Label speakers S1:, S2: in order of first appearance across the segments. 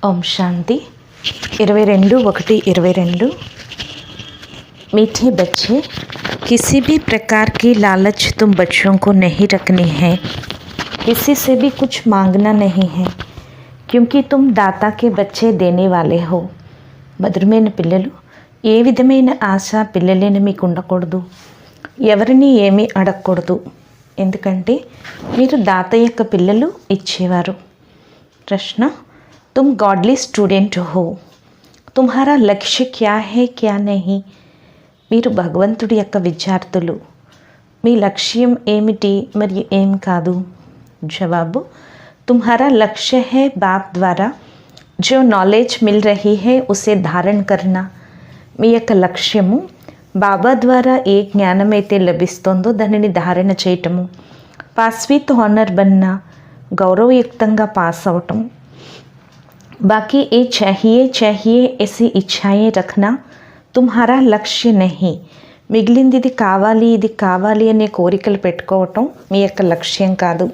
S1: ओम शांति 22/1/22। मीठे बच्चे, किसी भी प्रकार की लालच तुम बच्चों को नहीं रखनी है। किसी से भी कुछ मांगना नहीं है, क्योंकि तुम दाता के बच्चे देने वाले हो। మధురమైన పిల్లలు, ఏ విధమైన ఆశ పిల్లలని మీకు ఉండకూడదు. ఎవరిని ఏమీ అడగకూడదు. ఎందుకంటే మీరు దాత యొక్క పిల్లలు, ఇచ్చేవారు. ప్రశ్న, तुम गॉडली स्टूडेंट हो, तुम्हारा लक्ष्य क्या है क्या नहीं. మీరు భగవంతుడి యొక్క విద్యార్థులు. మీ లక్ష్యం ఏమిటి మరియు ఏం కాదు. జవాబు, तुम्हारा लक्ष्य है बाप द्वारा जो नॉलेज मिल रही है उसे धारण करना. మీ యొక్క లక్ష్యము బాబా ద్వారా ఏ జ్ఞానమైతే లభిస్తుందో దానిని ధారణ చేయటము. Pass with honour Banna, గౌరవయుక్తంగా pass అవటం. बाकी ये चाहिए ऐसी इच्छाएं रखना तुम्हारा लक्ष्य नहीं. మిగిలింది ఇది కావాలి అనే కోరికలు పెట్టుకోవటం మీ యొక్క లక్ష్యం కాదు.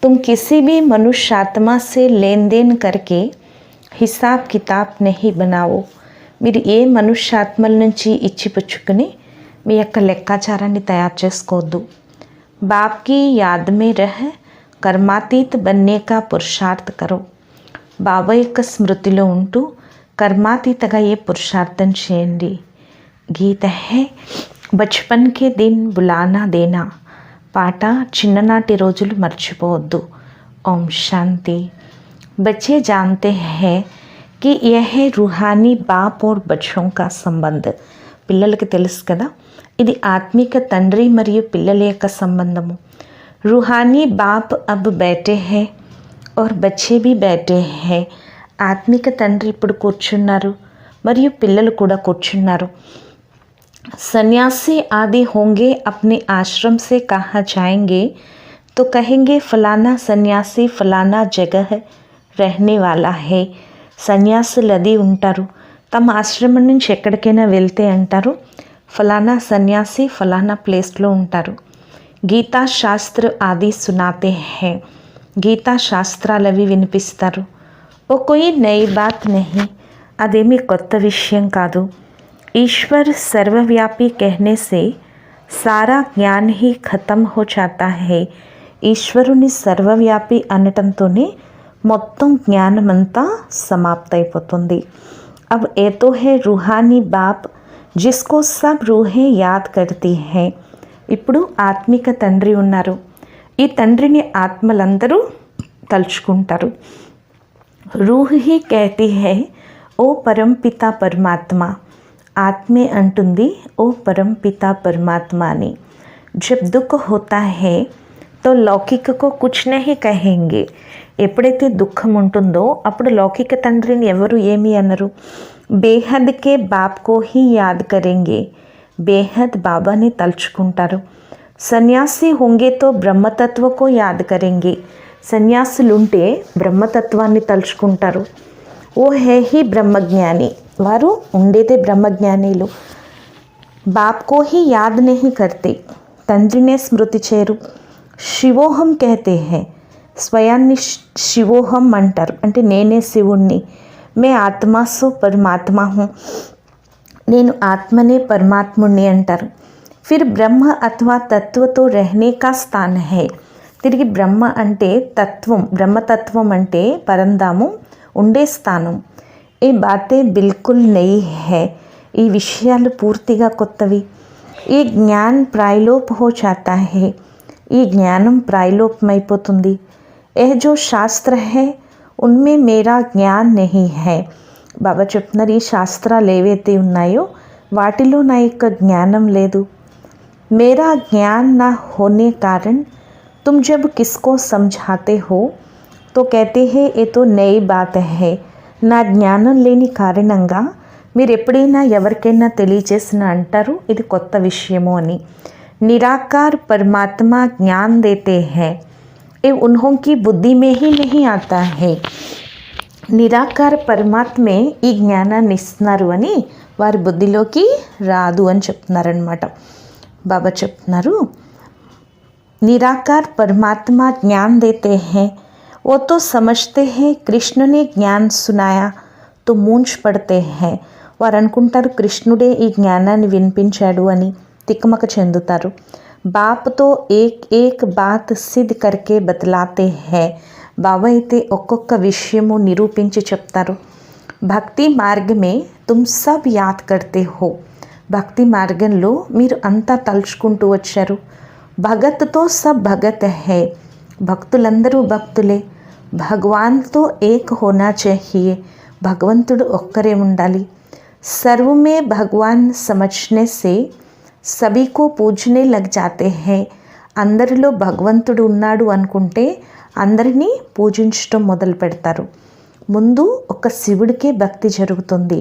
S1: तुम किसी भी मनुष्य आत्मा से लेन देन करके हिसाब किताब नहीं बनाओ. మీరు ఏ మనుష్య ఆత్మల నుంచి ఇచ్చిపుచ్చుకుని మీ యొక్క లెక్కాచారాన్ని తయారు చేసుకోవద్దు. बाप की याद में रह कर्मातीत बनने का पुरुषार्थ करो. బాబా యొక్క స్మృతిలో ఉంటూ కర్మాతీతగా ఏ పురుషార్థం చేయండి. గీత హే బచ్పన్ కే దిన్ బులానా దేనా. పాట, చిన్ననాటి రోజులు మర్చిపోవద్దు. ఓం శాంతి. बच्चे जानते हैं कि यह है रूहानी बाप और बच्चों का संबंध. పిల్లలకి తెలుసు కదా, ఇది ఆత్మిక తండ్రి మరియు పిల్లల యొక్క సంబంధము. रूहानी बाप अब बैठे हैं और बच्चे भी बैठे हैं. ఆత్మిక తండ్రి ఇప్పుడు కూర్చున్నారు మరియు పిల్లలు కూడా కూర్చున్నారు. सन्यासी आदि होंगे अपने आश्रम से कहा जाएंगे तो कहेंगे फलाना सन्यासी फलाना जगह रहने वाला है. సన్యాసులు అది ఉంటారు, తమ ఆశ్రమం నుంచి ఎక్కడికైనా వెళ్తే అంటారు ఫలానా సన్యాసి ఫలానా ప్లేస్లో ఉంటారు. గీతా శాస్త్ర ఆది సునాతే హై. గీతా శాస్త్రాలు అవి వినిపిస్తారు. ఓ కోయి నయి బాత్ నహీ, అదేమీ కొత్త విషయం కాదు. ఈశ్వర్ సర్వవ్యాపీ कहने से सारा ज्ञान ही खत्म हो जाता है. ఈశ్వరుని సర్వవ్యాపి అనటంతోనే మొత్తం జ్ఞానమంతా సమాప్తైపోతుంది. अब ये तो है रूहानी बाप जिसको सब रूहें याद करती हैं. ఇప్పుడు ఆత్మిక తండ్రి ఉన్నారు, ఈ తండ్రిని ఆత్మలందరూ తలుచుకుంటారు. రూహ్ హీ कहती है ఓ పరంపిత పరమాత్మ. ఆత్మే అంటుంది ఓ పరంపిత పరమాత్మ అని. జబ్ దుఃఖ హోతా హై తో లౌకిక కో కుచ్ నహీ కహెంగే. ఎప్పుడైతే దుఃఖం ఉంటుందో అప్పుడు లౌకిక తండ్రిని ఎవరు ఏమి అనరు. బేహద్ కే బాప్ కో హీ యాద్ కరెంగే. బేహద్ బాబాని తలుచుకుంటారు. సన్యాసి హోంగే తో బ్రహ్మతత్వ కో యాద్ కరెంగే. సన్యాసులుంటే బ్రహ్మతత్వాన్ని తలుచుకుంటారు. ఓ హే హీ బ్రహ్మజ్ఞాని, వారు ఉండేదే బ్రహ్మజ్ఞానీలు. బాప్ కో హీ యాద్ నహీ కర్తే, తండ్రినే స్మృతి చేయరు. శివోహం कहते हैं, స్వయాన్ని శివోహం అంటారు, అంటే నేనే శివుణ్ణి. మే ఆత్మాసో పరమాత్మా హూँ, నేను ఆత్మనే పరమాత్ముణ్ణి అంటారు. ఫిర్ బ్రహ్మ అథవా తత్వతో రహనే కా స్థాన్ హై. తిరిగి బ్రహ్మ అంటే తత్వం, బ్రహ్మతత్వం అంటే పరంధామం, ఉండే స్థానం. ఈ బాతే బిల్కుల్ నయి హై, ఈ విషయాలు పూర్తిగా కొత్తవి. ఈ జ్ఞాన్ ప్రాయలోప్ హో జాతా హై, ఈ జ్ఞానం ప్రాయలోపమైపోతుంది. ఏ జో శాస్త్ర హై ఉన్మే మేరా జ్ఞాన్ నహీ హై. బాబా చెప్తున్నారు, ఈ శాస్త్రాలు ఏవైతే ఉన్నాయో వాటిలో నా యొక్క జ్ఞానం లేదు. मेरा ज्ञान ना होने कारण तुम जब किसको समझाते हो तो कहते हैं ये तो नई बात है. నా జ్ఞానం లేని కారణంగా మీరు ఎప్పుడైనా ఎవరికైనా తెలియజేసిన అంటారు ఇది కొత్త విషయము అని. निराकार परमात्मा ज्ञान देते हैं, ये उन्हों की बुद्धि में ही नहीं आता है. నిరాకార పరమాత్మే ఈ జ్ఞానాన్ని ఇస్తున్నారు అని వారి బుద్ధిలోకి రాదు అని చెప్తున్నారనమాట. బాబా చెప్తున్నారు, నిరాకార్ పరమాత్మ జ్ఞాన్ దేతే హై वो तो समझते हैं कृष्ण ने ज्ञान सुनाया तो मूंछ పడితే हैं. వారు అనుకుంటారు కృష్ణుడే ఈ జ్ఞానాన్ని వినిపించాడు అని తికమక చెందుతారు. బాప్ తో ఏక్ బాత్ సిద్ధ करके बतलाते हैं. బాబా అయితే ఒక్కొక్క విషయము నిరూపించి చెప్తారు. భక్తి మార్గమే తుమ్ సబ్ యాద్ కర్తే హో. భక్తి మార్గంలో మీరు అంతా తలుచుకుంటూ వచ్చారు. భగత్తో సబ్ భగత్ హై. భక్తులందరూ భక్తులే. భగవాన్తో ఏక్ హోనా చాహియే. భగవంతుడు ఒక్కరే ఉండాలి. सर्व में भगवान समझने से सभी को पूजने लग जाते हैं. అందరిలో భగవంతుడు ఉన్నాడు అనుకుంటే అందరినీ పూజించడం మొదలు పెడతారు. ముందు ఒక శివుడికే భక్తి జరుగుతుంది,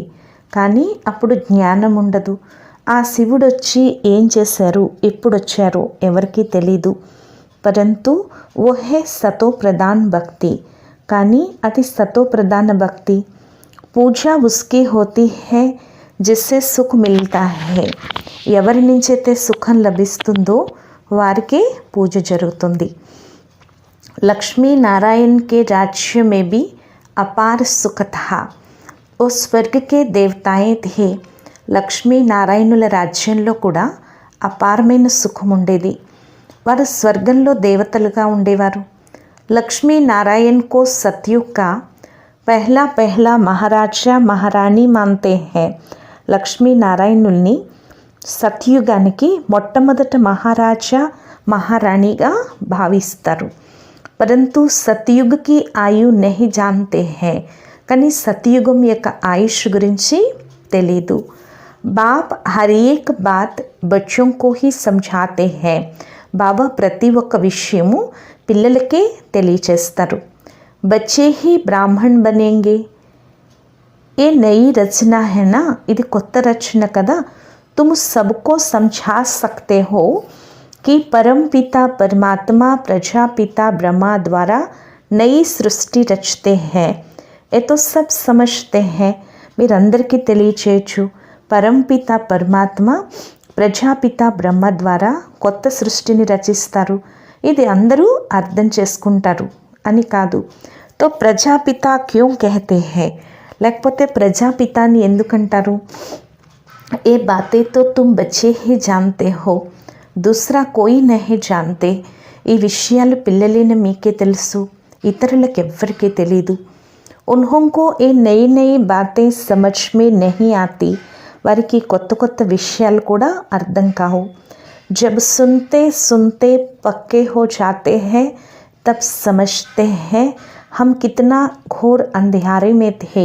S1: కానీ అప్పుడు జ్ఞానం ఉండదు. ఆ శివుడు వచ్చి ఏం చేశారు, ఎప్పుడు వచ్చారో ఎవరికీ తెలీదు. పరంతు ఓహే సతో ప్రధాన్ భక్తి. కానీ అది సతో ప్రధాన భక్తి. పూజా ఉస్కి హోతీ హై జిస్సే సుఖ్ మిల్తా హై. ఎవరి నుంచైతే సుఖం లభిస్తుందో వారికే పూజ జరుగుతుంది. లక్ష్మీ నారాయణ కే राज्य में भी अपार सुख था. ఓ స్వర్గ కే దేవతాయే థే. లక్ష్మీ నారాయణుల రాజ్యంలో కూడా అపారమైన సుఖం ఉండేది. వారు స్వర్గంలో దేవతలుగా ఉండేవారు. లక్ష్మీ నారాయణ కో సత్యుగ్ కా పహలా మహారాజా మహారాణి మాన్తే హై. లక్ష్మీనారాయణుల్ని సత్యుగానికి మొట్టమొదట మహారాజా మహారాణిగా భావిస్తారు. పరంతు సత్యుగ్కి ఆయు నహి జాన్తే హై. కానీ సత్యుగం యొక్క ఆయుష్ గురించి తెలీదు. బాప్ హర్ ఏక్ బాత్ బచ్చోं को ही समझाते हैं. బాబా ప్రతి ఒక్క విషయము పిల్లలకే తెలియచేస్తారు. बच्चे ही ब्राह्मण बनेंगे. ये नई रचना है ना, ఇది కొత్త రచన కదా. तुम सबको समझा सकते हो कि परम पिता परमात्मा प्रजापिता ब्रह्मा द्वारा नई सृष्टि रचते हैं. ये तो सब समझते हैं. మీరందరికీ తెలియచేయచ్చు, పరంపిత పరమాత్మ ప్రజాపిత బ్రహ్మ ద్వారా కొత్త సృష్టిని రచిస్తారు. ఇది అందరూ అర్థం చేసుకుంటారు అని కాదు. తో ప్రజాపిత క్యూ కహతే హై. లేకపోతే ప్రజాపితాని ఎందుకంటారు? ఏ బాతే తో తుమ్ బచ్చే హీ జాన్తే హో, దూసరా కోయి నహీ జాన్తే. ఈ విషయాలు పిల్లలైన మీకే తెలుసు, ఇతరులకు ఎవ్వరికీ తెలీదు. ఉన్హోంకో ఏ నయి నయి బాతే సమజ్ మే నహీ ఆతి. వారికి కొత్త కొత్త విషయాలు కూడా అర్థం కావు. జబ్ సున్తే సున్తే పక్కే హో జాతే హై తబ్ సమజ్తే హై హమ్ కితనా ఘోర్ అంధేరే మే థే.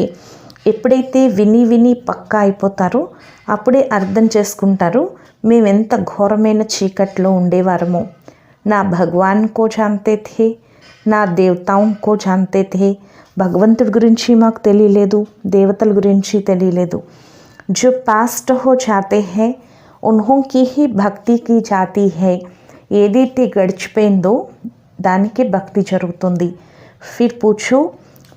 S1: ఎప్పుడైతే విని విని పక్కా అయిపోతారో అప్పుడే అర్థం చేసుకుంటారు మేమెంత ఘోరమైన చీకట్లో ఉండేవారము. నా భగవాన్ కో జాన్తే థే, నా దేవతాओं को जानते थे. భగవంతుడి గురించి మాకు తెలియలేదు, దేవతల గురించి తెలియలేదు. जो पास्ट हो जाते हैं उन्हों की ही భక్తి की जाती है. ఏదైతే గడిచిపోయిందో దానికే భక్తి జరుగుతుంది. फिर पूछो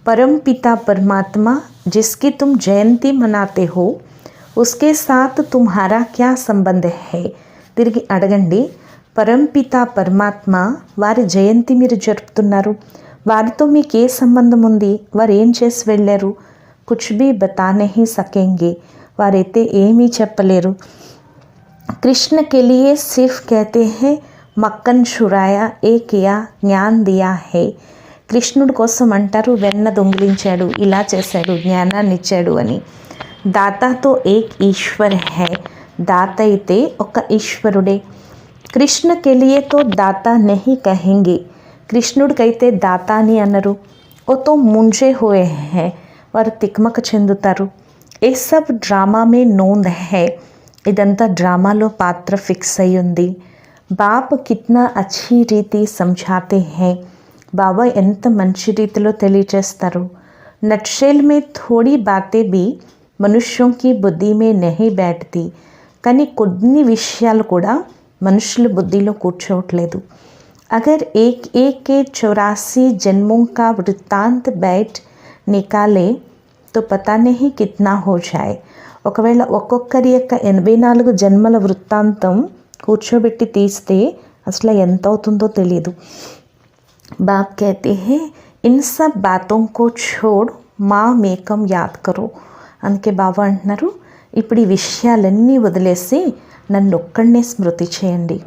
S1: परम पिता परमात्मा जिसकी तुम जयंती मनाते हो उसके साथ तुम्हारा क्या संबंध है. తిరిగి అడగండి, పరంపిత పరమాత్మ వారి జయంతి మీరు జరుపుతున్నారు, వారితో మీకు ఏ సంబంధం ఉంది, వారు ఏం చేసి వెళ్ళారు? కుచ్ భీ బతా నహీ సకేంగే. వారైతే ఏమీ చెప్పలేరు. కృష్ణ కే లియే సిర్ఫ్ కహతే హై మక్కన్ చురాయా ఏ కియా జ్ఞాన్ దియా హై. కృష్ణుడి కోసం అంటారు వెన్న దొంగిలించాడు, ఇలా చేశాడు, జ్ఞానాన్ని ఇచ్చాడు అని. దాతాతో ఏక్ ఈశ్వర్ హై. దాత అయితే ఒక ఈశ్వరుడే. కృష్ణ కే లియే తో దాతా నహీ కహెంగే. కృష్ణుడికైతే దాతా అని అన్నారు. ఓ తో ముంజే హోయే హై. వారు తిక్మక చెందుతారు. ఏ సబ్ డ్రామా మే నోంద్ హై. ఇదంతా డ్రామాలో పాత్ర ఫిక్స్ అయి ఉంది. బాప్ కిత్నా అచ్చి రీతి సమझाते हैं. బాబా ఎంత మంచి రీతిలో తెలియచేస్తారు. నట్షేల్ మే థోड़ी బాతే భీ మనుష్యోं की బుద్ధి మే నహీ బైఠతీ. కానీ కొన్ని విషయాలు కూడా మనుషుల బుద్ధిలో కూర్చోవట్లేదు. అగర్ ఏక్ ఏక్ కే 84 జన్మోं का వృత్తాంత్ బైఠ్ నికాలే తో పతా నహీ కిత్నా హో జాయే. ఒకవేళ ఒక్కొక్కరి యొక్క 84 జన్మల వృత్తాంతం కూర్చోబెట్టి తీస్తే అసలు ఎంత అవుతుందో తెలియదు. బాప్ కహతే హై ఇన్ సబ్ బాతోం కో ఛోడ్ మామేకం యాద్ కరో. అందుకే బాబా అంటున్నారు, ఇప్పుడు ఈ విషయాలన్నీ వదిలేసి నన్ను ఒక్కడనే స్మృతి చేయండి.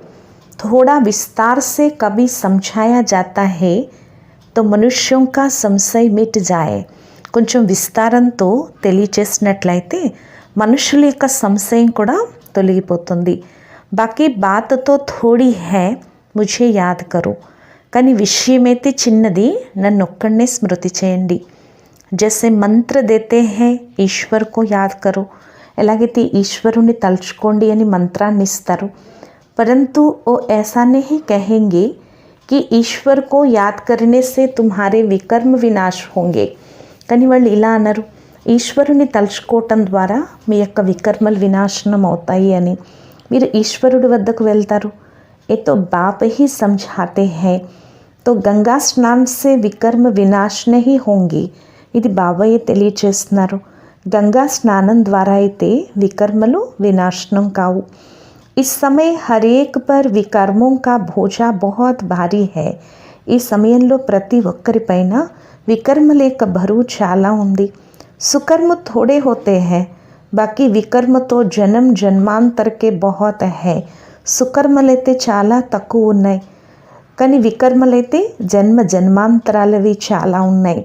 S1: थोड़ा विस्तार से कभी समझाया जाता है तो मनुष्यों का संशय मिट जाए. కొంచెం విస్తారంతో తెలియచేసినట్లయితే మనుషుల యొక్క సంశయం కూడా తొలగిపోతుంది. బాకీ బాత్తో థోడీ హై ముఝే యాద్ కరో. కానీ విషయమైతే చిన్నది, నన్ను ఒక్కడనే స్మృతి చేయండి. జైసే మంత్ర దేతే హై ఈశ్వర్ కో యాద్ కరో. ఎలాగైతే ఈశ్వరుని తలుచుకోండి అని మంత్రాన్ని ఇస్తారు, परंतु वो ऐसा नहीं कहेंगे कि ईश्वर को याद करने से तुम्हारे विकर्म विनाश होंगे. కానీ వాళ్ళు ఇలా అన్నారు, ఈశ్వరుని తలుచుకోవటం ద్వారా మీ యొక్క వికర్మలు వినాశనం అవుతాయి అని. మీరు ఈశ్వరుడి వద్దకు వెళ్తారు. ఏ తో బాప్ హీ సమझाते हैं तो గంగా స్నాन से వికర్మ వినాశ नहीं होंगे. ఇది బాబాయే తెలియచేస్తున్నారు. గంగా స్నానం ద్వారా అయితే వికర్మలు వినాశనం కావు. इस समय हर एक पर विकर्मों का बोझा बहुत भारी है. ఈ సమయంలో ప్రతి ఒక్కరిపైన వికర్మల యొక్క బరువు చాలా ఉంది. సుకర్మ थोड़े होते हैं, बाकी వికర్మ तो జన్మ జన్మాంతర के बहुत है. సుకర్మలైతే చాలా తక్కువ ఉన్నాయి, కానీ వికర్మలైతే జన్మ జన్మాంతరాలవి చాలా ఉన్నాయి.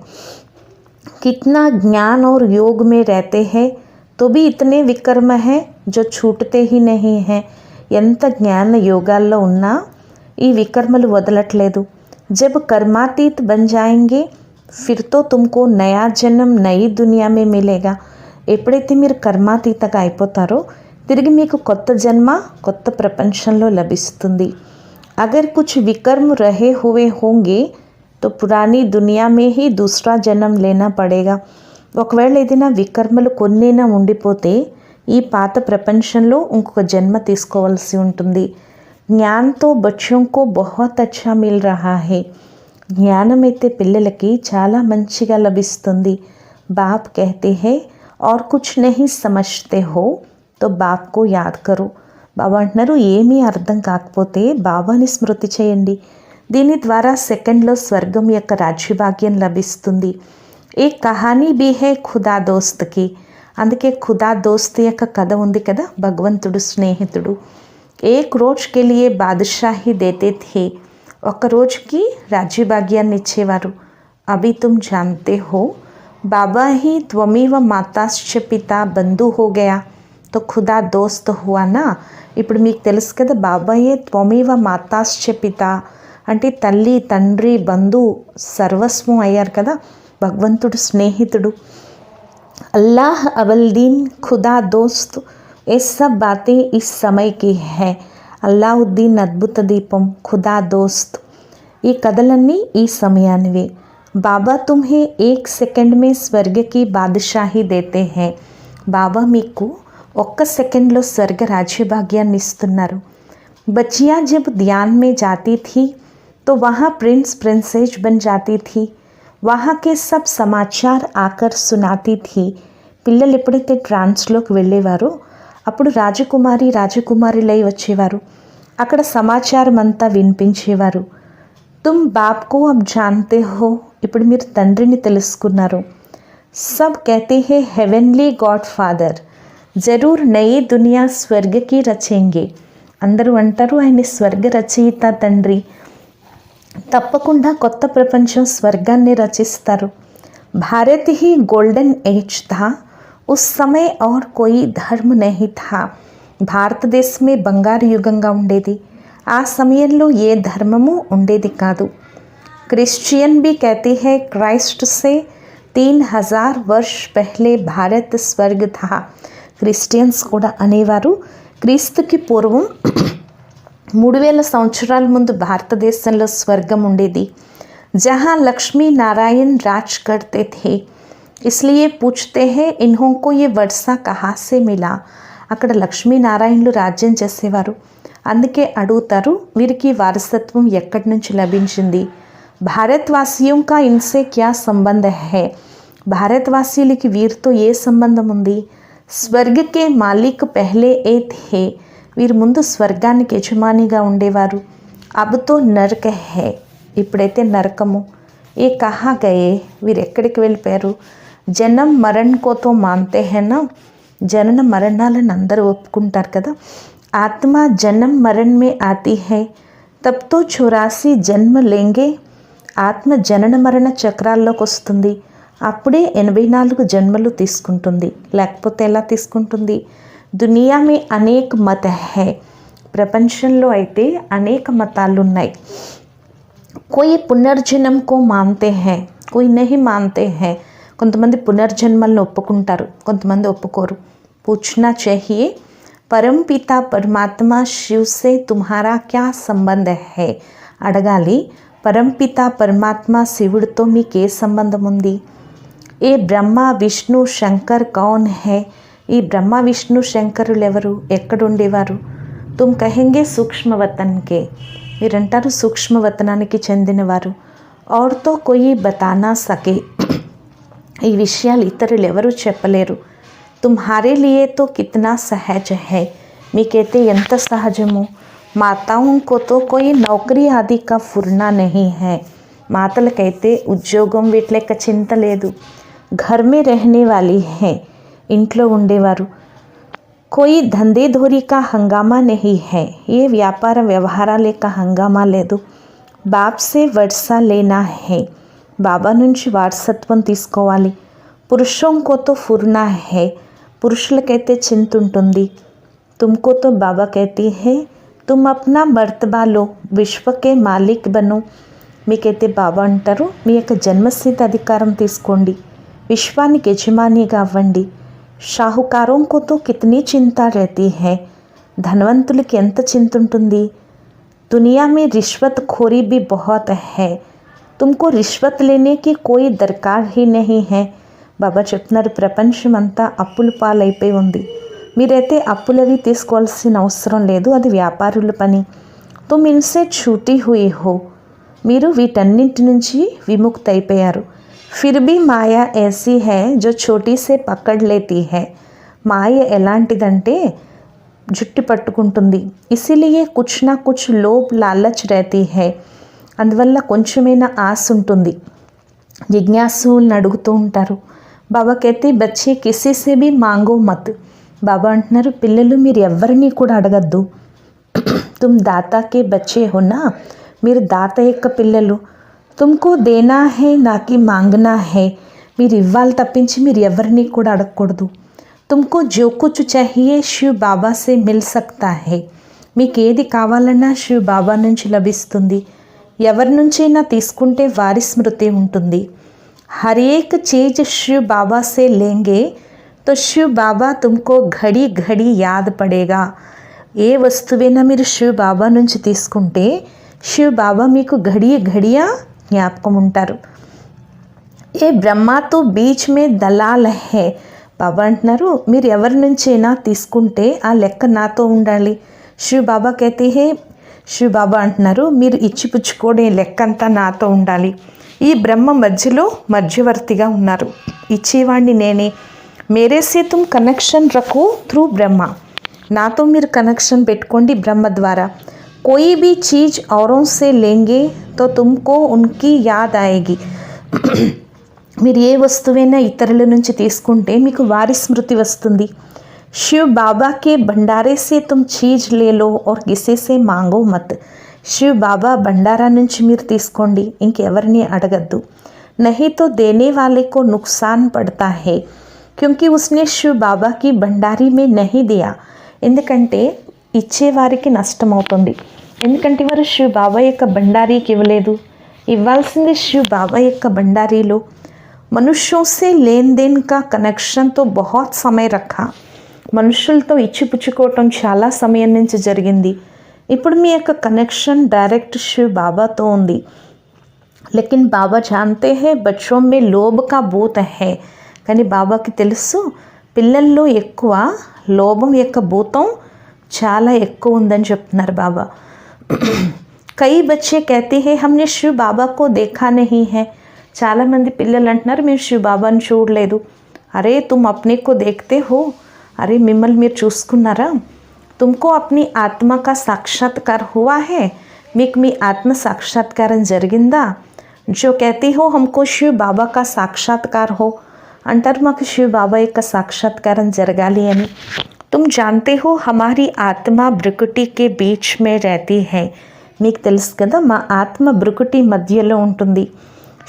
S1: कितना ज्ञान और योग में रहते हैं तो भी इतने विकर्म हैं जो छूटते ही नहीं हैं. ఎంత జ్ఞాన యోగాల్లో ఉన్నా ఈ వికర్మలు వదలట్లేదు. जब कर्मातीत बन जाएंगे फिर तो तुमको नया जन्म नई दुनिया में मिलेगा. ఎప్పుడైతే మీరు కర్మాతీతగా అయిపోతారో తిరిగి మీకు కొత్త జన్మ కొత్త ప్రపంచంలో లభిస్తుంది. अगर कुछ विकर्म रहे हुए होंगे तो पुरानी दुनिया में ही दूसरा जन्म लेना पड़ेगा. ఒకవేళ ఏదైనా వికర్మలు కొన్నైనా ఉండిపోతే ఈ పాత ప్రపంచంలో ఇంకొక జన్మ తీసుకోవాల్సి ఉంటుంది. జ్ఞాన్తో బచ్చోంకో బహుత్ అచ్చా మిల్ రహా హై. జ్ఞానం అయితే పిల్లలకి చాలా మంచిగా లభిస్తుంది. బాప్ కహతే హై और कुछ नहीं समझते हो तो बाप को याद करो. బాబా అంటున్నారు, ఏమీ అర్థం కాకపోతే బాబాని స్మృతి చేయండి. దీని ద్వారా సెకండ్లో స్వర్గం యొక్క రాజ్యభాగ్యం లభిస్తుంది. ఏ కహానీ బీ హై ఖుదా దోస్త్కి. అందుకే ఖుదా దోస్త్ యొక్క కథ ఉంది కదా, భగవంతుడు స్నేహితుడు. ఏక్ రోజుకి లియే బాదుషాహి దేతే థే. ఒక రోజుకి రాజ్యభాగ్యాన్ని ఇచ్చేవారు. అభి తుమ్ జాన్తే హో బాబా హీ త్వమేవ మాతాశ్చ పితా బంధు హో గయా తో ఖుదా దోస్త్ హువానా. ఇప్పుడు మీకు తెలుసు కదా, బాబాయే త్వమేవ మాతాశ్చ పితా అంటే తల్లి తండ్రి బంధు సర్వస్వం అయ్యారు కదా, భగవంతుడు స్నేహితుడు. अल्लाह अवलदीन खुदा दोस्त ये सब बातें इस समय की है. అల్లావుద్దీన్ అద్భుత దీపం, ఖుదా దోస్త్ ఈ కథలన్నీ ఈ సమయానివే. బాబా తుమ్హే ఏక్ సెకండ్ మే స్వర్గ కి బాదుషాహి దేతే హై. బాబా మీకు ఒక్క సెకండ్లో స్వర్గ రాజ్యభాగ్యాన్ని ఇస్తున్నారు. బచ్చియా జబ్ ధ్యాన్ మే జాతీ థీ तो वहाँ प्रिंस प्रिंसेस बन जाती थी. वहाँ के सब समाचार आकर सुनाती थी. పిల్లలు ఎప్పుడైతే ట్రాన్స్లోకి వెళ్ళేవారో అప్పుడు రాజకుమారి రాజకుమారులై వచ్చేవారు. అక్కడ సమాచారం అంతా వినిపించేవారు. తుమ్ బాప్ కో అబ్ జాన్తే హో. ఇప్పుడు మీరు తండ్రిని తెలుసుకున్నారు. సబ్ కహతే హే హెవెన్లీ గాడ్ ఫాదర్ జరూర్ నయీ దునియా స్వర్గకి రచేంగే. అందరూ అంటారు ఆయన స్వర్గ రచయిత తండ్రి, తప్పకుండా కొత్త ప్రపంచం స్వర్గాన్ని రచిస్తారు. భారత్ హీ గోల్డెన్ ఏజ్ థా ఉస్ సమయ और कोई धर्म नहीं था. భారతదేశమే బంగారు యుగంగా ఉండేది, ఆ సమయంలో ఏ ధర్మము ఉండేది కాదు. क्रिश्चियन भी कहते हैं क्राइस्ट से 3000 वर्ष पहले भारत स्वर्ग था. క్రిస్టియన్స్ కూడా అనేవారు క్రీస్తుకి పూర్వం 3000 సంవత్సరాల ముందు భారతదేశంలో స్వర్గం ఉండేది. जहाँ लक्ष्मी नारायण राज करते थे इसलिए पूछते हैं इन्हों को ये वर्षा कहाँ से मिला. అక్కడ లక్ష్మీనారాయణులు రాజ్యం చేసేవారు, అందుకే అడుగుతారు వీరికి వారసత్వం ఎక్కడి నుంచి లభించింది. భారతవాసియోं का इनसे क्या संबंध है. భారతవాసీలకి వీరితో ఏ సంబంధం ఉంది. స్వర్గ కే మాలిక్ పహలే ఏ థే. వీరు ముందు స్వర్గానికి యజమానిగా ఉండేవారు. అబ్తో నరక హే. ఇప్పుడైతే నరకము. ఏ కహా గయే, వీరు ఎక్కడికి వెళ్ళిపోయారు? జనం మరణ్ కోతో మాన్తే హేనా, జనన మరణాలను అందరూ ఒప్పుకుంటారు కదా. ఆత్మ జన్మ మరణ్ మే ఆతి హై, తబ్ తో 84 జన్మ లేంగే. ఆత్మ జనన మరణ చక్రాల్లోకి వస్తుంది, అప్పుడే 84 జన్మలు తీసుకుంటుంది. లేకపోతే ఎలా తీసుకుంటుంది? దునియా మే అనేక మత హై, ప్రపంచంలో అయితే అనేక మతాలు ఉన్నాయి. कोई పునర్జన్మ కో మాన్తే హై, కోయి నహీ మాన్తే హై. కొంతమంది పునర్జన్మలను ఒప్పుకుంటారు, కొంతమంది ఒప్పుకోరు. పూछना चाहिए परमपिता परमात्मा शिव से तुम्हारा क्या संबंध है. అడగాలి, పరంపిత పరమాత్మ శివుడితో మీకే సంబంధం ఉంది? ఏ బ్రహ్మ విష్ణు శంకర్ కౌన్ హై, ఈ బ్రహ్మ విష్ణు శంకరులు ఎవరు, ఎక్కడుండేవారు? తుమ్ కహెంగే సూక్ష్మవతన్కే, మీరంటారు సూక్ష్మవతనానికి చెందినవారు. ఔర్తో కొయి బతానా సకే, ఈ విషయాలు ఇతరులు ఎవరు చెప్పలేరు. తుమ్హారే లియే తో కితనా సహజ హై, మీకైతే ఎంత సహజము. మాతాओं తో కోయి నౌకరీ ఆది కా ఫుర్నా నహీ హై, మాతలకైతే ఉద్యోగం వీట్లెక్క చింత లేదు. ఘర్ మే రహనే వాలీ హై, ఇంట్లో ఉండేవారు. కోయి ధందే ధోరీ కా హంగామా నహీ హై, ఏ వ్యాపార వ్యవహారాల యొక్క హంగామా లేదు. బాప్ సే వర్సా లేనా హై, బాబా నుంచి వారసత్వం తీసుకోవాలి. పురుషోం కో తో ఫుర్నా హై, పురుషులకైతే చింత ఉంటుంది. తుమ్కో తో బాబా कहती है तुम अपना मर्तबा लो, విశ్వకే మాలిక్ బనో. మీకైతే బాబా అంటారు, మీ యొక్క జన్మసిద్ధ అధికారం తీసుకోండి, విశ్వానికి యజమానిగా అవ్వండి. షాహుకారోం కో తో కితనీ చింత रहती है, ధనవంతులకి ఎంత చింత ఉంటుంది. దునియా మే రిష్వత్ ఖోరీ भी बहुत है, तुमको रिश्वत लेने की कोई दरकार ही नहीं है. బాబా చెప్తున్నారు, ప్రపంచం అంతా అప్పుల పాలైపోయి ఉంది, మీరైతే అప్పులవి తీసుకోవాల్సిన అవసరం లేదు, అది వ్యాపారుల పని. తుమ్ ఇన్సే छूटी हुई हो, మీరు వీటన్నింటి నుంచి విముక్తి అయిపోయారు. ఫిర్ భీ మాయా ऐसी है जो छोटी से पकड़ लेती है, మాయ ఎలాంటిదంటే జుట్టి పట్టుకుంటుంది. ఇసిలియే కుచ్ నా కుచ్ లోభ్ లాలచ్ रहती है, అందువల్ల కొంచెమైనా ఆశ ఉంటుంది. జిజ్ఞాసులను అడుగుతూ ఉంటారు. బాబా कहते बच्चे किसी से भी मांगो मत, బాబా అంటున్నారు, పిల్లలు మీరు ఎవరిని కూడా అడగద్దు. తుమ్ దాతాకే బచ్చే హోనా, మీరు దాత యొక్క పిల్లలు. తుమ్కో దేనా హై నాకి మాంగనా హై, మీరు ఇవ్వాలి తప్పించి మీరు ఎవరిని కూడా అడగకూడదు. తుమ్కో జో కుచ్ చాహియే శివ్ బాబా సే మిల్ సక్తా హై, మీకు ఏది కావాలన్నా శివ్ బాబా నుంచి లభిస్తుంది. ఎవరి నుంచైనా తీసుకుంటే వారి స్మృతి ఉంటుంది. हर एक चीज़ शिव बाबा से लेंगे तो शिव बाबा तुमको घड़ी घड़ी याद पड़ेगा. ఏ వస్తువైనా మీరు శివ్ బాబా నుంచి తీసుకుంటే శివ్ బాబా మీకు ఘడియ ఘడియ జ్ఞాపకం ఉంటారు. ఏ బ్రహ్మతో బీచ్ మే దలాల్ హై, బాబా అంటున్నారు, మీరు ఎవరి నుంచైనా తీసుకుంటే ఆ లెక్క నాతో ఉండాలి. శివ్ బాబా कहते हैं, శివ్ బాబా అంటున్నారు, మీరు ఇచ్చిపుచ్చుకోవడం లెక్క అంతా నాతో ఉండాలి. ఈ బ్రహ్మ మధ్యలో మధ్యవర్తిగా ఉన్నారు, ఇచ్చేవాడిని నేనే. మేరేసే తుమ్ కనెక్షన్ రఖో త్రూ బ్రహ్మ, నాతో మీరు కనెక్షన్ పెట్టుకోండి బ్రహ్మ ద్వారా. కోయి భీ చీజ్ ఔరోं से लेंगे तो तुमको उनकी याद आएगी, మీరు ఏ వస్తువైనా ఇతరుల నుంచి తీసుకుంటే మీకు వారి స్మృతి వస్తుంది. శివ్ బాబా కే భండారే సే తుమ్ చీజ్ లే లో और किसी से मांगो मत, శివ్ బాబా బండారా నుంచి మీరు తీసుకోండి, ఇంకెవరిని అడగద్దు. नहीं तो देने वाले को नुकसान पड़ता है क्योंकि उसने शिव बाबा की भंडारी में नहीं दिया, ఎందుకంటే ఇచ్చేవారికి నష్టం అవుతుంది, ఎందుకంటే వారు శివ్ బాబా యొక్క బండారీకి ఇవ్వలేదు. ఇవ్వాల్సింది శివ్ బాబా యొక్క బండారీలో. మనుష్యోं से लेन देन का कनेक्शन तो बहुत समय रखा, మనుషులతో ఇచ్చిపుచ్చుకోవటం చాలా సమయం నుంచి జరిగింది. ఇప్పుడు మీ యొక్క కనెక్షన్ డైరెక్ట్ శివ్ బాబాతో ఉంది. లేకిన్ బాబా జాన్తే హై బచ్చోं में लोभ का भूत है, కానీ బాబాకి తెలుసు పిల్లల్లో ఎక్కువ లోభం యొక్క భూతం చాలా ఎక్కువ ఉందని చెప్తున్నారు బాబా. కई बच्चे कहते हैं हमने शिव बाबा को देखा नहीं है, చాలామంది పిల్లలు అంటున్నారు మేము శివ్ బాబాని చూడలేదు. అరే తుమ్ అప్నే కో దేఖ్తే హో, అరే మిమ్మల్ని మీరు చూసుకున్నారా? तुमको अपनी आत्मा का साक्षात्कार हुआ है, మీకు మీ ఆత్మ సాక్షాత్కారం జరిగిందా? जो कहती हो हमको शिव बाबा का साक्षात्कार हो, अंतर माకు शिव बाबा యొక్క साक्षात्कारం జరగాలి అని। तुम जानते हो हमारी आत्मा ब्रुकुटी के बीच में रहती है। మీకు తెలుసు కదా మా ఆత్మ బ్రుకుటి మధ్యలో ఉంటుంది।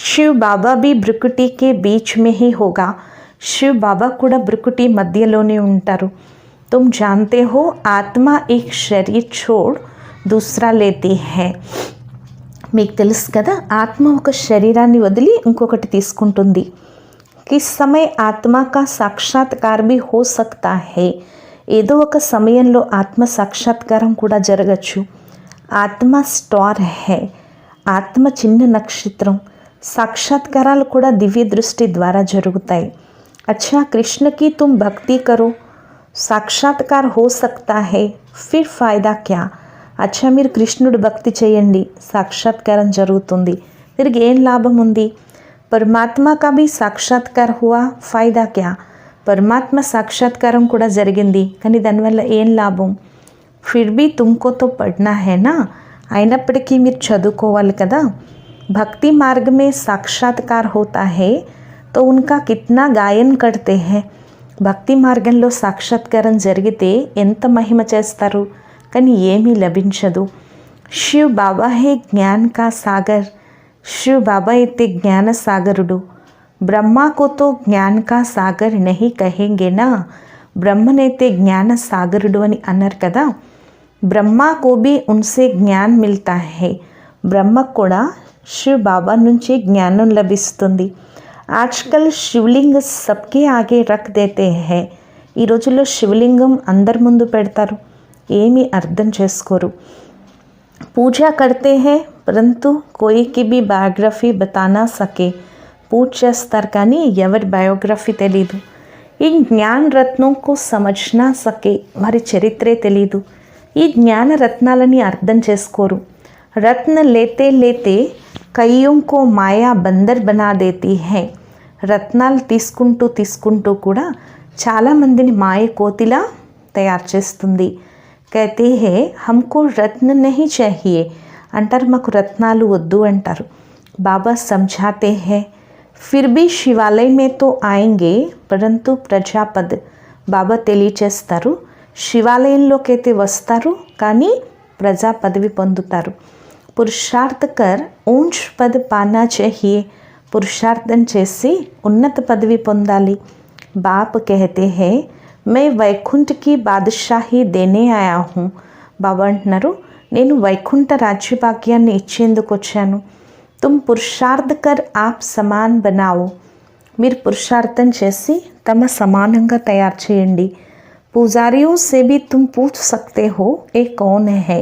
S1: शिव बाबा भी ब्रुकुटी के बीच में ही होगा। शिव बाबा కూడా బ్రుకుటి మధ్యలోనే ఉంటారు। तुम जानते हो आत्मा एक शरीर छोड़ दूसरा लेती है। మీకు తెలుసు కదా ఆత్మ ఒక శరీరాన్ని వదిలి ఇంకొకటి తీసుకుంటుంది। किस समय आत्मा का साक्षात्कार भी हो सकता है। ఏదో ఒక సమయంలో ఆత్మ సాక్షాత్కారం కూడా జరగచ్చు। ఆత్మ స్టార్ హై, ఆత్మ చిన్న నక్షత్రం। సాక్షాత్కారాలు కూడా దివ్య దృష్టి ద్వారా జరుగుతాయి। अच्छा कृष्ण की तुम भक्ति करो, साक्षात्कार हो सकता है, फिर फ़ायदा क्या। अच्छा మీరు కృష్ణుడు భక్తి చేయండి, సాక్షాత్కారం జరుగుతుంది, తిరిగి ఏం లాభం ఉంది। परमात्मा का भी साक्षात्कार हुआ, फ़ायदा क्या। పరమాత్మ సాక్షాత్కారం కూడా జరిగింది, కానీ దానివల్ల ఏం లాభం। फिर भी तुमको तो पढ़ना है ना, అయినప్పటికీ మీరు చదువుకోవాలి కదా। भक्ति मार्ग में साक्षात्कार होता है तो उनका कितना गायन करते हैं। భక్తి మార్గంలో సాక్షాత్కారం జరిగితే ఎంత మహిమ చేస్తారు, కానీ ఏమీ లభించదు। शिव बाबा है ज्ञान का सागर, शिव बाबा అయితే జ్ఞాన సాగరుడు। ब्रह्मा को तो ज्ञान का सागर नहीं कहेंगे ना, బ్రహ్మనైతే జ్ఞాన సాగరుడు అని అన్నారు కదా। ब्रह्मा को भी उनसे ज्ञान मिलता है, బ్రహ్మకు కూడా शिव बाबा నుంచి జ్ఞానం లభిస్తుంది। आजकल शिवलिंग सबके आगे रख देते हैं, ఈ రోజుల్లో శివలింగం అందరి ముందు పెడతారు, ఏమీ అర్థం చేసుకోరు। पूजा करते हैं परंतु कोई की भी बायोग्राफी बता ना सके, పూజ చేస్తారు కానీ ఎవరి బయోగ్రఫీ తెలీదు। ఈ జ్ఞాన రత్నం को समझ ना सके, వారి చరిత్రే తెలీదు। ఈ జ్ఞాన రత్నాలని అర్థం చేసుకోరు। రత్న లేతే లేతే కయ్యోं को మాయా బందర్ బనా దేती है, రత్నాలు తీసుకుంటూ తీసుకుంటూ కూడా చాలామందిని మాయ కోతిలా తయారు చేస్తుంది। कहते हैं हमको रत्न नहीं चाहिए, अंटार माకు రత్నాలు వద్దు అంటారు। बाबा समझाते हैं फिर भी शिवालय में तो आएंगे परंतु प्रजापद, బాబా తెలియచేస్తారు శివాలయంలోకి అయితే వస్తారు కానీ ప్రజా పదవి పొందుతారు। పురుషార్థ కర్ ऊंच पद पाना चाहिए, పురుషార్థం చేసి ఉన్నత పదవి పొందాలి। बाप कहते हैं मैं వైకుంఠ की बादशाही देने आया हूँ, బాబా అంటున్నారు నేను వైకుంఠ రాజ్యభాగ్యాన్ని ఇచ్చేందుకు వచ్చాను। तुम पुरुषार्थ कर आप समान बनाओ, మీరు పురుషార్థం చేసి తమ సమానంగా తయారు చేయండి। పూజారియో से भी तुम पूछ सकते हो ये कौन है,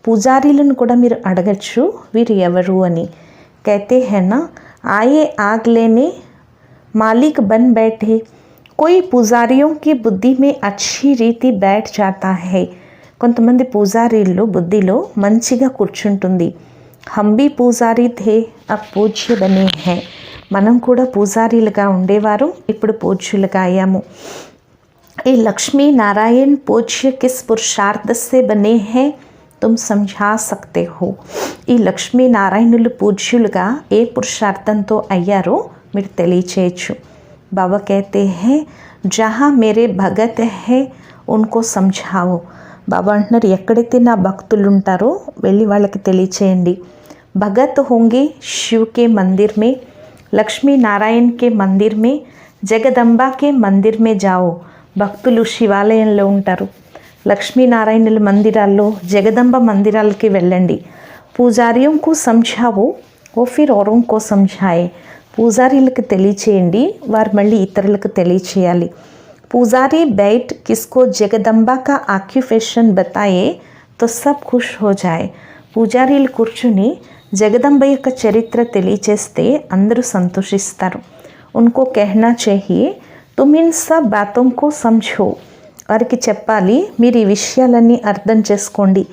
S1: పూజారీలను కూడా మీరు అడగచ్చు వీరు ఎవరు అని। कहते हैं ना आए आग लेने मालिक बन बैठे, कोई పూజారియో की बुद्धि में अच्छी रीति बैठ जाता है, కొంతమంది పూజారీల్లో బుద్ధిలో మంచిగా కూర్చుంటుంది। हम भी పూజారీ थे अब పూజ్య బనే हैं, మనం కూడా పూజారీలుగా ఉండేవారు ఇప్పుడు పూజ్యులుగా అయ్యాము। ये लक्ष्मी नारायण पूज्य किस पुरुषार्थ से बने हैं तुम समझा सकते हो, ఈ లక్ష్మీ నారాయణులు పూజ్యులుగా ఏ పురుషార్థంతో అయ్యారో మీరు తెలియచేయచ్చు। बाबा कहते हैं जहाँ मेरे भगत है उनको समझाओ, బాబా అంటున్నారు ఎక్కడైతే నా భక్తులు ఉంటారో వెళ్ళి వాళ్ళకి తెలియచేయండి। भगत होंगे शिव के मंदिर में, लक्ष्मी नारायण के मंदिर में, जगदम्बा के मंदिर में जाओ, భక్తులు శివాలయంలో ఉంటారు, లక్ష్మీనారాయణుల మందిరాల్లో జగదంబ మందిరాలకి వెళ్ళండి। పూజారిयों को समझाओ वो फिर औरों को समझाए, పూజారీలకు తెలియచేయండి వారు మళ్ళీ ఇతరులకు తెలియచేయాలి। పూజాरी बैठ किसको जगदम्बा का ऑक्यूपेशन बताए तो सब खुश हो जाए, పూజారీలు కూర్చుని జగదంబ యొక్క చరిత్ర తెలియచేస్తే అందరూ సంతోషిస్తారు। उनको कहना चाहिए तुम इन सब बातों को समझो, వారికి చెప్పాలి మీరు ఈ విషయాలన్నీ అర్థం చేసుకోండి।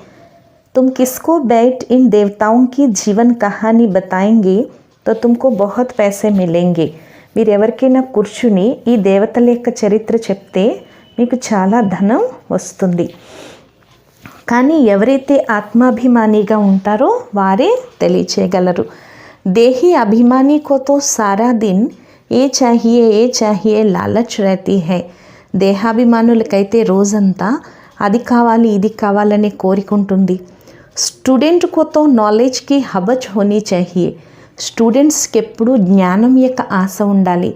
S1: तुम किसको बैठ इन देवताओं की जीवन कहानी बताएंगे तो तुमको बहुत पैसे मिलेंगे, మీరు ఎవరికైనా కూర్చుని ఈ దేవతల యొక్క చరిత్ర చెప్తే మీకు చాలా ధనం వస్తుంది। కానీ ఎవరైతే ఆత్మాభిమానిగా ఉంటారో వారే తెలియచేయగలరు। देही अभिमानी को तो सारा दिन ఏ చాహియే లాలచ్ रहती है. దేహాభిమానులకైతే రోజంతా అది కావాలి ఇది కావాలనే కోరికుంటుంది. Student కోతో నాలెడ్జ్కి హబచ్ honey చాహియే. స్టూడెంట్స్కి ఎప్పుడు జ్ఞానం యొక్క ఆశ ఉండాలి.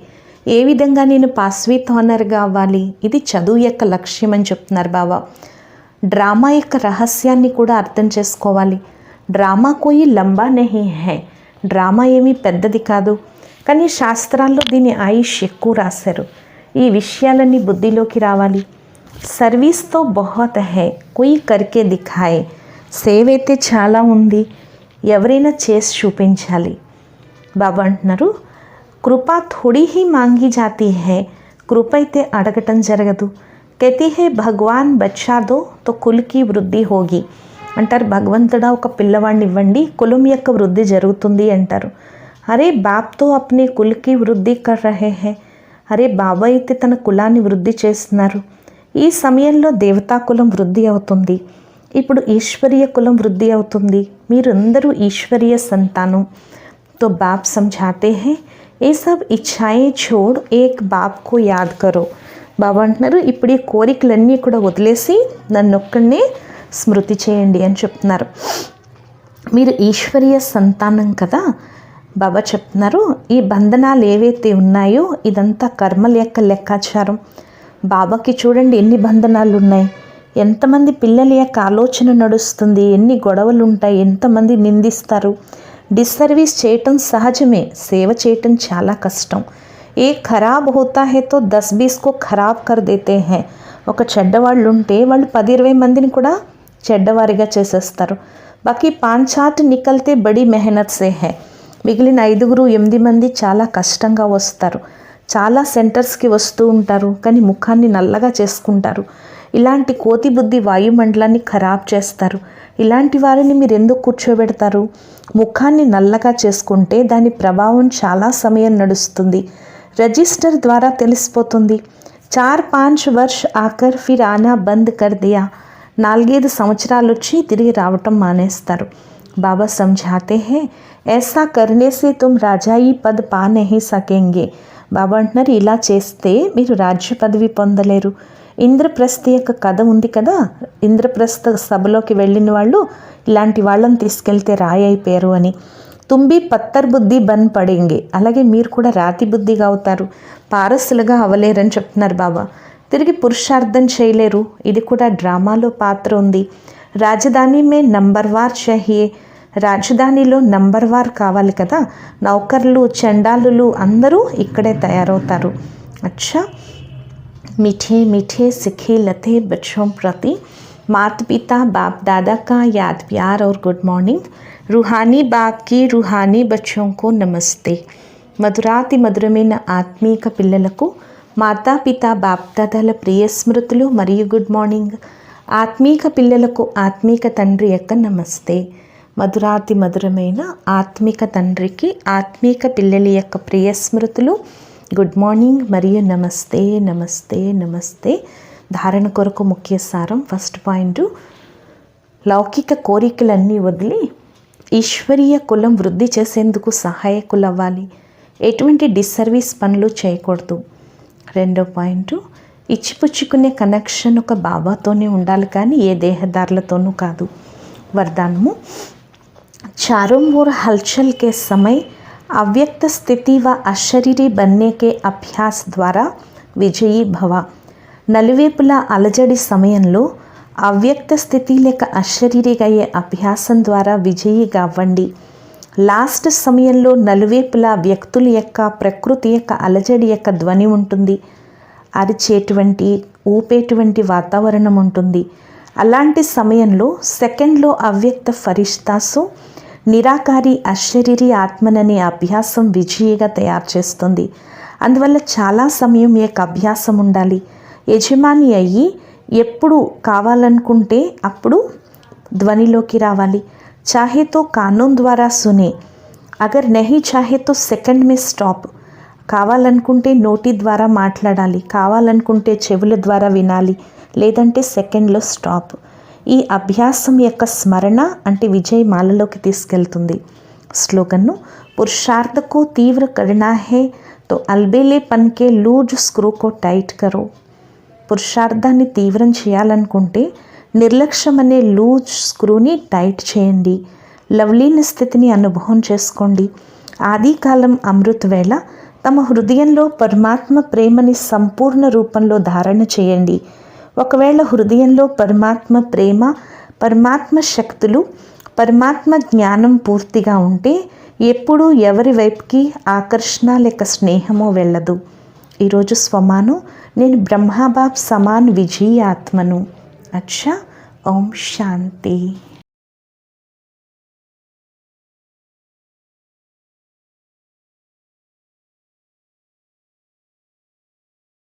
S1: ఏ విధంగా నేను పాస్ విత్ ఆనర్గా అవ్వాలి, ఇది చదువు యొక్క లక్ష్యం అని చెప్తున్నారు బాబా. డ్రామా యొక్క రహస్యాన్ని కూడా అర్థం చేసుకోవాలి. డ్రామా కోయి లంబా నహీ హై, డ్రామా ఏమీ పెద్దది కాదు, కానీ శాస్త్రాల్లో దీని ఆయుష్ ఎక్కువ రాశారు. ఈ విషయాలన్నీ బుద్ధిలోకి రావాలి. సర్వీస్ తో బహుత్ హై, కోయి కర్కే దిఖాయే. సేవ అయితే చాలా ఉంది, ఎవరైనా చేసి చూపించాలి. బాబా అంటున్నారు, కృప థోడీ హీ మాంగి జాతీ హై, కృప అయితే అడగటం జరగదు. कहती है భగవాన్ బచ్చా దో తో కుల్కి వృద్ధి హోగి అంటారు. భగవంతుడా ఒక పిల్లవాడిని ఇవ్వండి, కులం యొక్క వృద్ధి జరుగుతుంది అంటారు. అరే బాప్తో అప్నే కుల్కి వృద్ధి కర్ రహే హై. అరే బాబా అయితే తన కులాన్ని వృద్ధి చేస్తున్నారు. ఈ సమయంలో దేవతా కులం వృద్ధి అవుతుంది, ఇప్పుడు ఈశ్వరీయ కులం వృద్ధి అవుతుంది. మీరందరూ ఈశ్వరీయ సంతానం. తో బాప్ సమझाते हैं ये सब इच्छाएं छोड़ एक बाप को याद करो. బాబా అంటున్నారు, ఇప్పుడు ఈ కోరికలన్నీ కూడా వదిలేసి నన్నొక్కడినే స్మృతి చేయండి అని చెప్తున్నారు. మీరు ఈశ్వరీయ సంతానం కదా. బాబా చెప్తున్నారు, ఈ బంధనాలు ఏవైతే ఉన్నాయో ఇదంతా కర్మల యొక్క లెక్కాచారం. బాబాకి చూడండి ఎన్ని బంధనాలు ఉన్నాయి, ఎంతమంది పిల్లల యొక్క ఆలోచన నడుస్తుంది, ఎన్ని గొడవలు ఉంటాయి, ఎంతమంది నిందిస్తారు. డిస్సర్వీస్ చేయటం సహజమే, సేవ చేయటం చాలా కష్టం. ఏ ఖరాబ్ హోతా హై తో 10-20 కో ఖరాబ్ కర్ దేతే హై. ఒక చెడ్డవాళ్ళు ఉంటే వాళ్ళు 10-20 మందిని కూడా చెడ్డవారిగా చేసేస్తారు. బాకీ 5-8 నికల్తే బడి మెహనత్ సే హై. మిగిలిన 5-8 మంది చాలా కష్టంగా వస్తారు. చాలా సెంటర్స్కి వస్తూ ఉంటారు, కానీ ముఖాన్ని నల్లగా చేసుకుంటారు. ఇలాంటి కోతి బుద్ధి వాయుమండలాన్ని ఖరాబ్ చేస్తారు. ఇలాంటి వారిని మీరు ఎందుకు కూర్చోబెడతారు? ముఖాన్ని నల్లగా చేసుకుంటే దాని ప్రభావం చాలా సమయం నడుస్తుంది, రజిస్టర్ ద్వారా తెలిసిపోతుంది. 4-5 వర్ష ఆకర్ ఫిర్ ఆనా బంద్ కర్ దియా. 4-5 సంవత్సరాలు వచ్చి తిరిగి రావటం మానేస్తారు. బాబా సమझाते हैं ऐसा करने से तुम రాజాయి పద్ పా నహీ సకేంగే. బాబా అంటున్నారు, ఇలా చేస్తే మీరు రాజ్య పదవి పొందలేరు. ఇంద్రప్రస్థ యొక్క కథ ఉంది కదా, ఇంద్రప్రస్థ సభలోకి వెళ్ళిన వాళ్ళు ఇలాంటి వాళ్ళని తీసుకెళ్తే రాయి అయిపోయారు అని. తుంబి పత్తర్ బుద్ధి బన్ పడేంగే. అలాగే మీరు కూడా రాతి బుద్ధిగా అవుతారు, పారసులుగా అవ్వలేరని చెప్తున్నారు బాబా. తిరిగి పురుషార్థం చేయలేరు, ఇది కూడా డ్రామాలో పాత్ర ఉంది. రాజధాని మే నంబర్వార్ చాహియే. రాజధానిలో నంబర్వార్ కావాలి కదా. నౌకర్లు, చండాలులు అందరూ ఇక్కడే తయారవుతారు. అచ్చా, मीठे मीठे सिखे लते बच्चों प्रति माता पिता बाप दादा का याद प्यार और गुड मॉर्निंग. रूहानी बाप की रूहानी बच्चों को नमस्ते. మధురాతి మధురమైన ఆత్మీక పిల్లలకు మాతాపిత బాప్దాదాల ప్రియ స్మృతులు మరియు గుడ్ మార్నింగ్. ఆత్మీక పిల్లలకు ఆత్మీక తండ్రి యొక్క నమస్తే. మధురాతి మధురమైన ఆత్మిక తండ్రికి ఆత్మీక పిల్లల యొక్క ప్రియ స్మృతులు, గుడ్ మార్నింగ్ మరియు నమస్తే నమస్తే నమస్తే. ధారణ కొరకు ముఖ్య సారం. ఫస్ట్ పాయింట్, లౌకిక కోరికలన్నీ వదిలి ఈశ్వరీయ కులం వృద్ధి చేసేందుకు సహాయకులు అవ్వాలి. ఎటువంటి డిస్సర్వీస్ పనులు చేయకూడదు. రెండో పాయింట్, ఇచ్చిపుచ్చుకునే కనెక్షన్ ఒక బాబాతోనే ఉండాలి, కానీ ఏ దేహదారులతోనూ కాదు. వరదానము, चारों ओर हलचल के समय अव्यक्त स्थिति व अशरीरी बनने के अभ्यास ద్వారా విజయీ భవ. నలువైపుల అలజడి సమయంలో అవ్యక్త స్థితి లేక అశరీరిగా అయ్యే అభ్యాసం ద్వారా విజయీగా అవ్వండి. లాస్ట్ సమయంలో నలువైపుల వ్యక్తుల యొక్క ప్రకృతి యొక్క అలజడి యొక్క ధ్వని ఉంటుంది, అరిచేటువంటి ఊపేటువంటి వాతావరణం ఉంటుంది. అలాంటి సమయంలో సెకండ్లో అవ్యక్త ఫరిష్తాసు నిరాకారి అశరీరి ఆత్మననే అభ్యాసం విజయీగా తయారు చేస్తుంది. అందువల్ల చాలా సమయం ఈ యొక్క అభ్యాసం ఉండాలి. యజమాని అయ్యి ఎప్పుడు కావాలనుకుంటే అప్పుడు ధ్వనిలోకి రావాలి. చాహే తో కానూన్ ద్వారా సునే, అగర్ నహీ చాహే తో సెకండ్ మే స్టాప్. కావాలనుకుంటే నోటి ద్వారా మాట్లాడాలి, కావాలనుకుంటే చెవుల ద్వారా వినాలి, లేదంటే సెకండ్లో స్టాప్. ఈ అభ్యాసం యొక్క స్మరణ అంటే విజయ్ మాలలోకి తీసుకెళ్తుంది. स्लोगन, पुरुषार्थ को तीव्र करना है तो अलबेलेपन के लूज स्क्रू को టైట్ కరో. పురుషార్థాన్ని తీవ్రం చేయాలనుకుంటే నిర్లక్ష్యం అనే లూజ్ స్క్రూని టైట్ చేయండి. లవ్లీన స్థితిని అనుభవం చేసుకోండి. ఆదికాలం అమృత వేళ తమ హృదయంలో పరమాత్మ ప్రేమని సంపూర్ణ రూపంలో ధారణ చేయండి. ఒకవేళ హృదయంలో పరమాత్మ ప్రేమ, పరమాత్మ శక్తులు, పరమాత్మ జ్ఞానం పూర్తిగా ఉంటే ఎప్పుడూ ఎవరి వైపుకి ఆకర్షణ లేక స్నేహమో వెళ్ళదు. ఈరోజు స్వమాను, నేను బ్రహ్మాబాబ్ సమాన్ విజయీ ఆత్మను. అచ్చా, ఓం శాంతి.